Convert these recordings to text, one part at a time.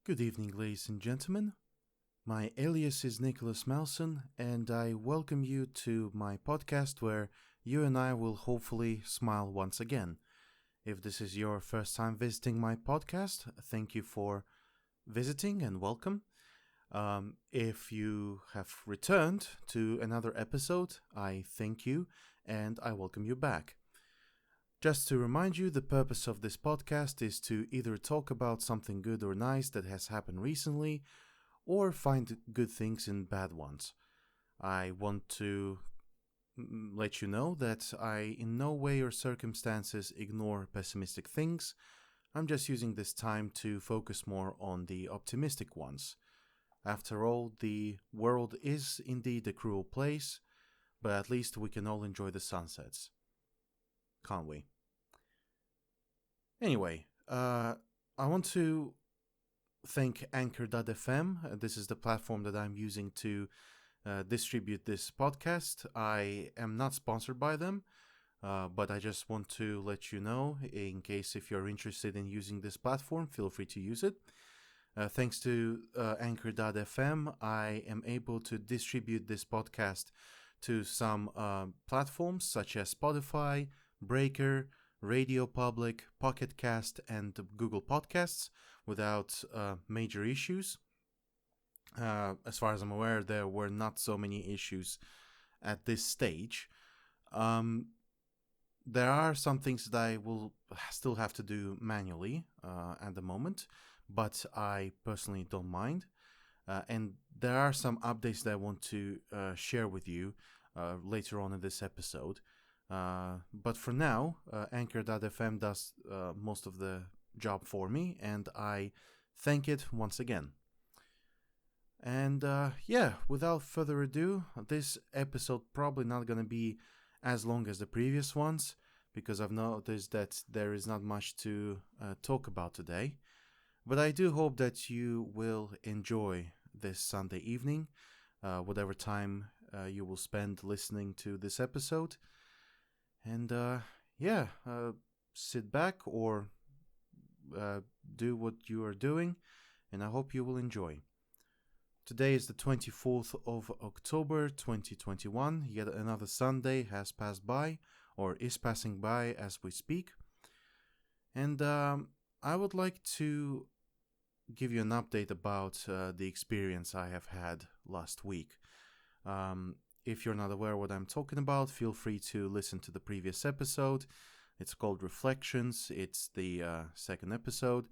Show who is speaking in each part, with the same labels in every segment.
Speaker 1: Good evening, ladies and gentlemen. My alias is Nicholas Malson, and I welcome you to my podcast where you and I will hopefully smile once again. If this is your first time visiting my podcast, thank you for visiting and welcome. If you have returned to another episode, I thank you and I welcome you back. Just to remind you, the purpose of this podcast is to either talk about something good or nice that has happened recently, or find good things in bad ones. I want to let you know that I in no way or circumstances ignore pessimistic things. I'm just using this time to focus more on the optimistic ones. After all, the world is indeed a cruel place, but at least we can all enjoy the sunsets. Can't we? Anyway, I want to thank Anchor.fm. This is the platform that I'm using to distribute this podcast. I am not sponsored by them, but I just want to let you know, in case if you're interested in using this platform, feel free to use it. Thanks to Anchor.fm, I am able to distribute this podcast to some platforms such as Spotify, Breaker, Radio Public, Pocket Cast, and Google Podcasts without major issues. As far as I'm aware, there were not so many issues at this stage. There are some things that I will still have to do manually at the moment, but I personally don't mind. And there are some updates that I want to share with you later on in this episode. But for now, Anchor.fm does most of the job for me, and I thank it once again. And without further ado, this episode probably not going to be as long as the previous ones, because I've noticed that there is not much to talk about today. But I do hope that you will enjoy this Sunday evening, whatever time you will spend listening to this episode. And sit back or do what you are doing, and I hope you will enjoy. Today is the 24th of October 2021. Yet another Sunday has passed by, or is passing by as we speak. And I would like to give you an update about the experience I have had last week. If you're not aware what I'm talking about, feel free to listen to the previous episode. It's called Reflections. It's the second episode.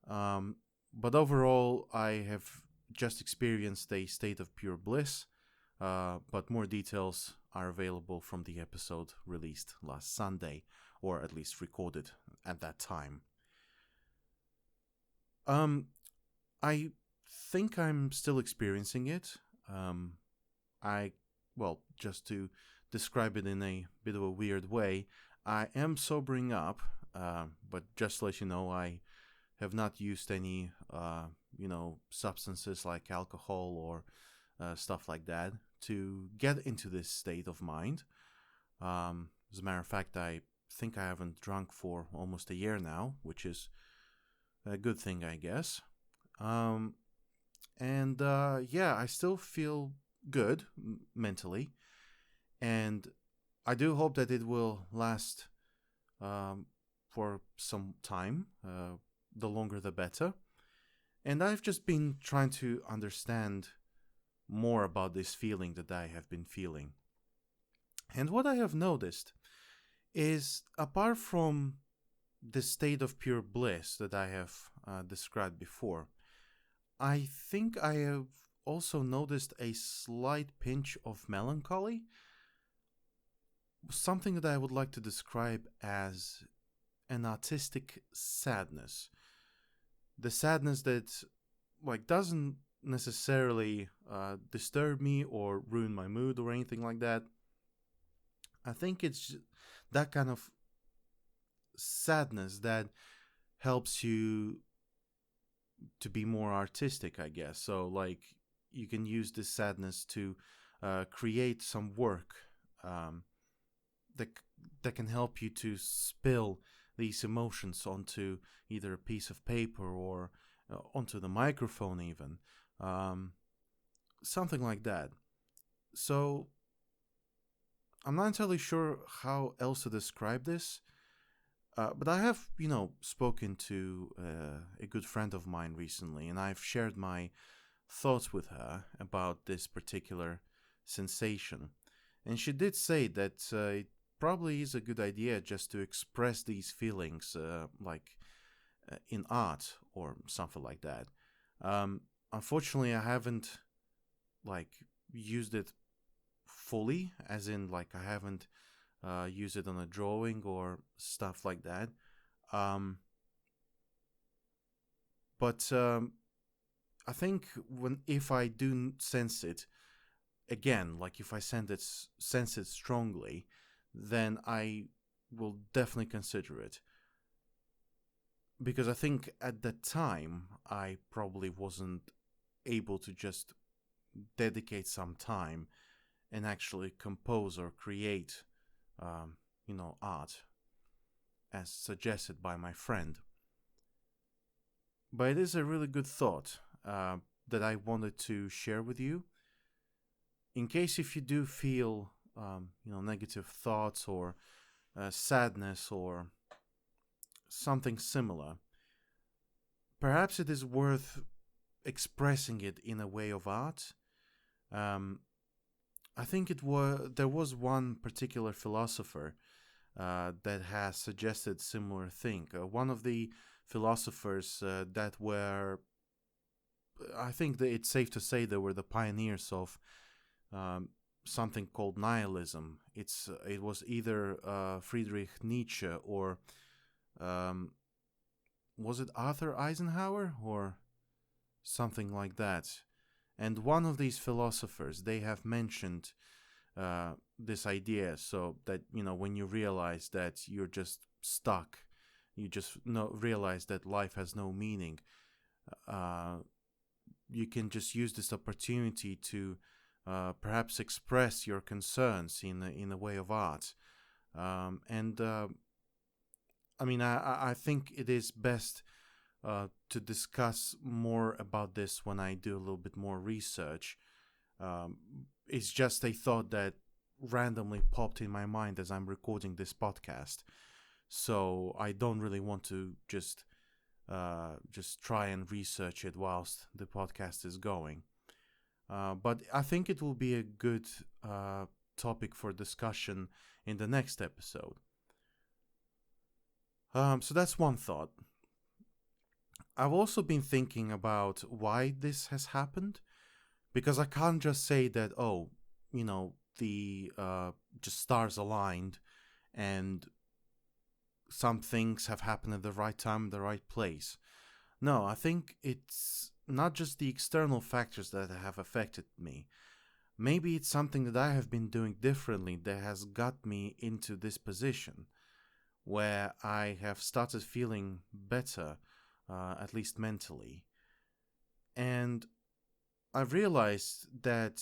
Speaker 1: But overall, I have just experienced a state of pure bliss. But more details are available from the episode released last Sunday, or at least recorded at that time. I think I'm still experiencing it. Just to describe it in a bit of a weird way, I am sobering up, but just to let you know, I have not used any, substances like alcohol or stuff like that to get into this state of mind. As a matter of fact, I think I haven't drunk for almost a year now, which is a good thing, I guess. I still feel good mentally, and I do hope that it will last for some time. The longer the better. And I've just been trying to understand more about this feeling that I have been feeling. And what I have noticed is, apart from the state of pure bliss that I have described before, I think I have also noticed a slight pinch of melancholy, something that I would like to describe as an artistic sadness. The sadness that doesn't necessarily disturb me or ruin my mood or anything like that. I think it's that kind of sadness that helps you to be more artistic, I guess. So you can use this sadness to create some work that can help you to spill these emotions onto either a piece of paper or onto the microphone even, um, something like that. So I'm not entirely sure how else to describe this, but I have, spoken to a good friend of mine recently, and I've shared my thoughts with her about this particular sensation. And she did say that it probably is a good idea just to express these feelings, in art or something like that. Um, Unfortunately, I haven't like used it fully, as in like I haven't used it on a drawing or stuff like that. Um, but I think when if I do sense it again, like if I sense it strongly, then I will definitely consider it, because I think at that time I probably wasn't able to just dedicate some time and actually compose or create, art as suggested by my friend. But it is a really good thought that I wanted to share with you. In case if you do feel, negative thoughts or sadness or something similar, perhaps it is worth expressing it in a way of art. Um, I think there was one particular philosopher that has suggested similar thing. One of the philosophers that were, I think that it's safe to say, they were the pioneers of um, something called nihilism. It was either Friedrich Nietzsche or um, was it Arthur Eisenhower or something like that. And one of these philosophers, they have mentioned this idea, so that when you realize that you're just stuck, you just realize that life has no meaning. Uh, you can just use this opportunity to perhaps express your concerns in a way of art. And I mean, I think it is best to discuss more about this when I do a little bit more research. Um, it's just a thought that randomly popped in my mind as I'm recording this podcast. So I don't really want to just try and research it whilst the podcast is going. But I think it will be a good topic for discussion in the next episode. So that's one thought. I've also been thinking about why this has happened, because I can't just say that, the just stars aligned and some things have happened at the right time, the right place. No, I think it's not just the external factors that have affected me. Maybe it's something that I have been doing differently that has got me into this position where I have started feeling better, at least mentally. And I've realized that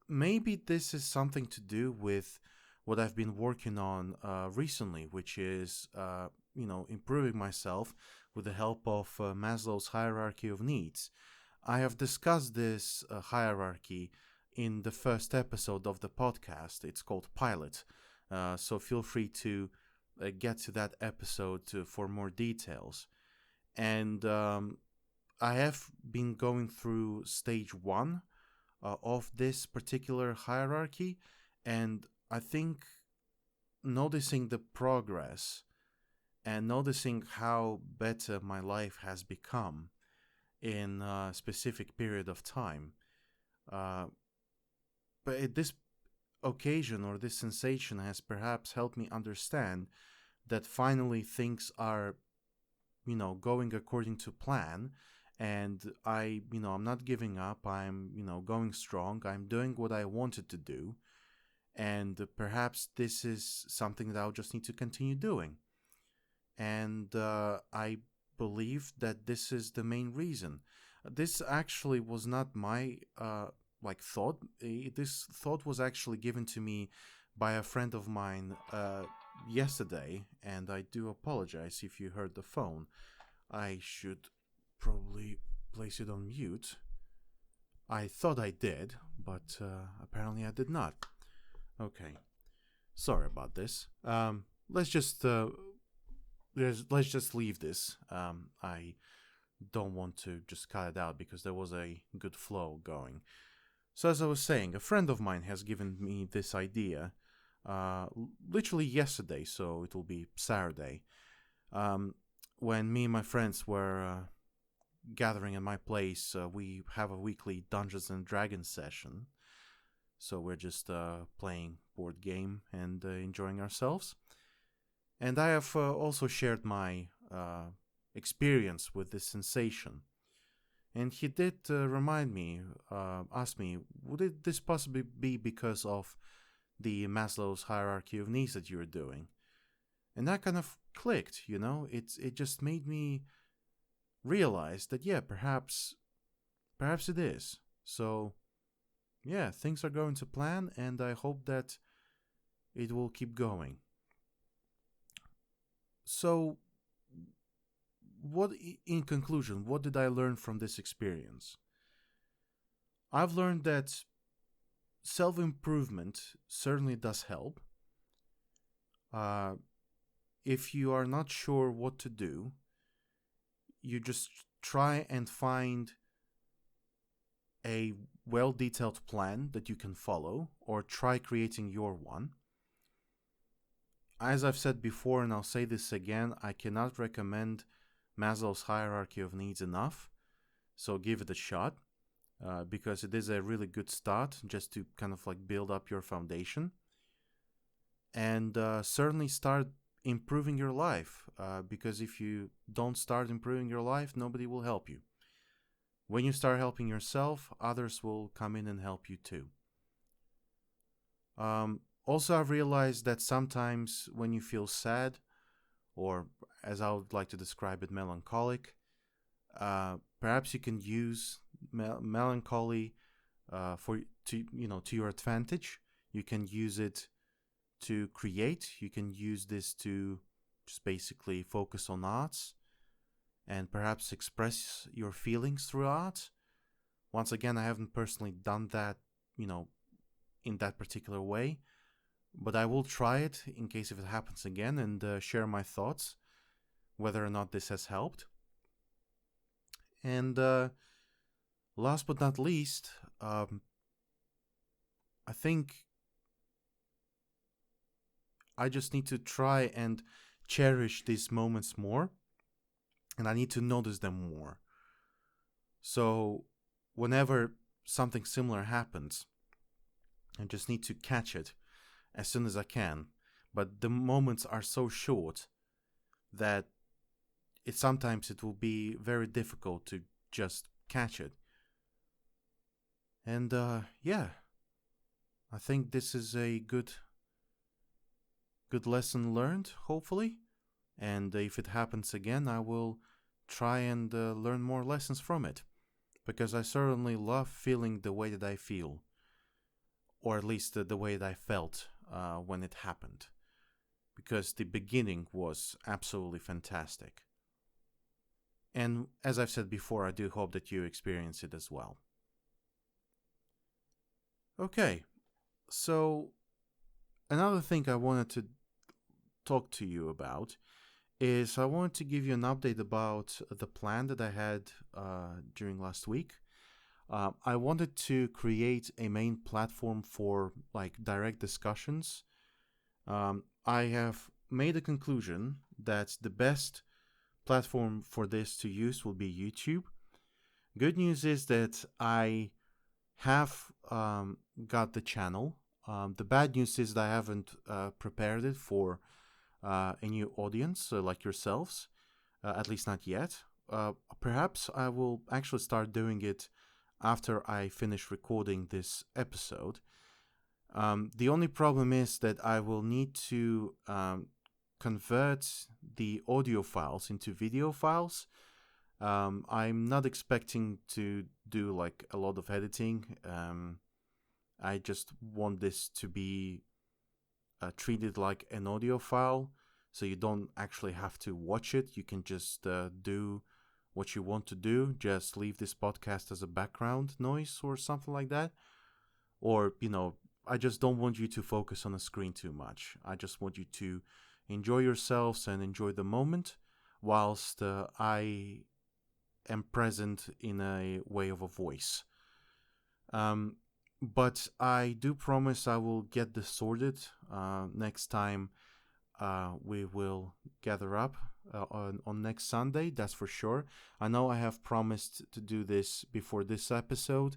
Speaker 1: maybe this is something to do with what I've been working on recently, which is, improving myself with the help of Maslow's Hierarchy of Needs. I have discussed this hierarchy in the first episode of the podcast. It's called Pilot. So feel free to get to that episode for more details. And I have been going through stage 1 of this particular hierarchy, and I think noticing the progress and noticing how better my life has become in a specific period of time. But at this occasion, or this sensation, has perhaps helped me understand that finally things are, going according to plan. And I'm not giving up. I'm, going strong. I'm doing what I wanted to do. And perhaps this is something that I'll just need to continue doing. And I believe that this is the main reason. This actually was not my thought. This thought was actually given to me by a friend of mine yesterday, and I do apologize if you heard the phone. I should probably place it on mute. I thought I did, but apparently I did not. Okay, sorry about this. Let's just leave this. I don't want to just cut it out because there was a good flow going. So as I was saying, a friend of mine has given me this idea literally yesterday, so it will be Saturday, when me and my friends were gathering in my place. We have a weekly Dungeons and Dragons session, so we're just playing board game and enjoying ourselves. And I have also shared my experience with this sensation. And he did ask me, would this possibly be because of the Maslow's Hierarchy of Needs that you're doing? And that kind of clicked, it just made me realize that, yeah, perhaps it is. So, yeah, things are going to plan, and I hope that it will keep going. So, in conclusion, what did I learn from this experience? I've learned that self-improvement certainly does help. If you are not sure what to do, you just try and find a well-detailed plan that you can follow, or try creating your one. As I've said before, and I'll say this again, I cannot recommend Maslow's Hierarchy of Needs enough, so give it a shot, because it is a really good start just to kind of like build up your foundation, and certainly start improving your life, because if you don't start improving your life, nobody will help you. When you start helping yourself, others will come in and help you too. Also, I've realized that sometimes when you feel sad, or as I would like to describe it, melancholic, perhaps you can use melancholy to your advantage. You can use it to create. You can use this to just basically focus on arts and perhaps express your feelings through art. Once again, I haven't personally done that, in that particular way, but I will try it in case if it happens again, and share my thoughts, whether or not this has helped. And last but not least, I think I just need to try and cherish these moments more, and I need to notice them more. So whenever something similar happens, I just need to catch it as soon as I can. But the moments are so short that sometimes it will be very difficult to just catch it. And yeah, I think this is a good lesson learned, hopefully. And if it happens again, I will try and learn more lessons from it, because I certainly love feeling the way that I feel, or at least the way that I felt when it happened, because the beginning was absolutely fantastic. And as I've said before, I do hope that you experience it as well. Okay, so another thing I wanted to talk to you about is I wanted to give you an update about the plan that I had during last week. I wanted to create a main platform for direct discussions. I have made a conclusion that the best platform for this to use will be YouTube. Good news is that I have got the channel. The bad news is that I haven't prepared it for a new audience like yourselves, at least not yet. Perhaps I will actually start doing it after I finish recording this episode. The only problem is that I will need to convert the audio files into video files. I'm not expecting to do a lot of editing. I just want this to be treated like an audio file, so you don't actually have to watch it. You can just do what you want to do, just leave this podcast as a background noise or something like that. Or, I just don't want you to focus on the screen too much. I just want you to enjoy yourselves and enjoy the moment whilst I am present in a way of a voice. But I do promise I will get this sorted. Next time we will gather up on next Sunday, that's for sure. I know I have promised to do this before this episode,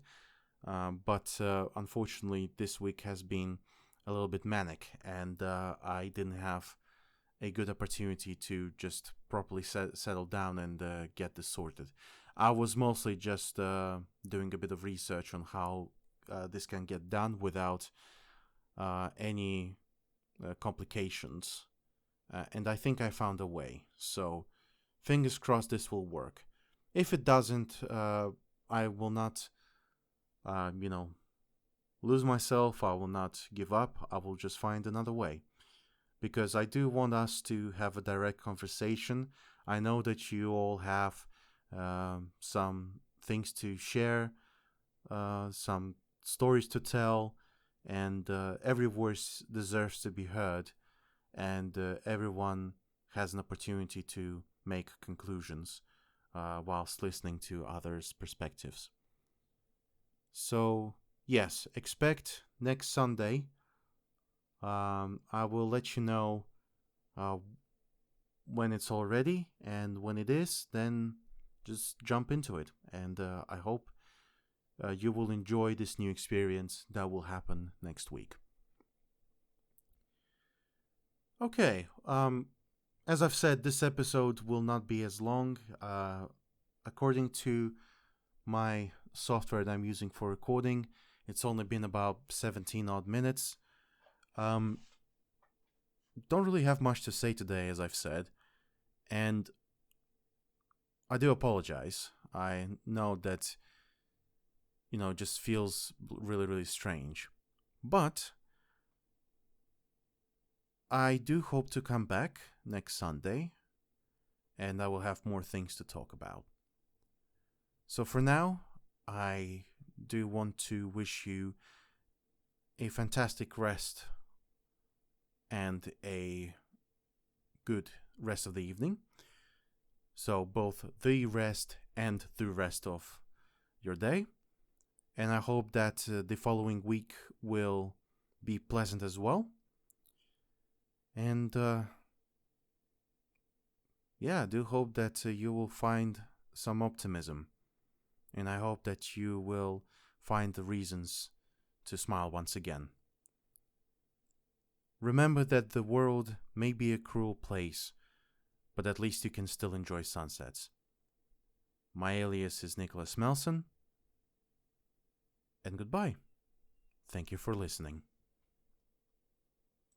Speaker 1: but unfortunately this week has been a little bit manic, and I didn't have a good opportunity to just properly settle down and get this sorted. I was mostly just doing a bit of research on how this can get done without any complications, and I think I found a way. So fingers crossed this will work. If it doesn't, I will not lose myself. I will not give up. I will just find another way, because I do want us to have a direct conversation. I know that you all have some things to share, some stories to tell, and every voice deserves to be heard, and everyone has an opportunity to make conclusions whilst listening to others' perspectives. So, yes, expect next Sunday. I will let you know when it's all ready, and when it is, then just jump into it. And I hope you will enjoy this new experience that will happen next week. Okay, as I've said, this episode will not be as long. According to my software that I'm using for recording, it's only been about 17 odd minutes. Don't really have much to say today, as I've said, and I do apologize. I know that, just feels really, really strange. But I do hope to come back next Sunday, and I will have more things to talk about. So for now, I do want to wish you a fantastic rest and a good rest of the evening. So both the rest and the rest of your day. And I hope that the following week will be pleasant as well. And I do hope that you will find some optimism. And I hope that you will find the reasons to smile once again. Remember that the world may be a cruel place, but at least you can still enjoy sunsets. My alias is Nicholas Malson, and goodbye. Thank you for listening.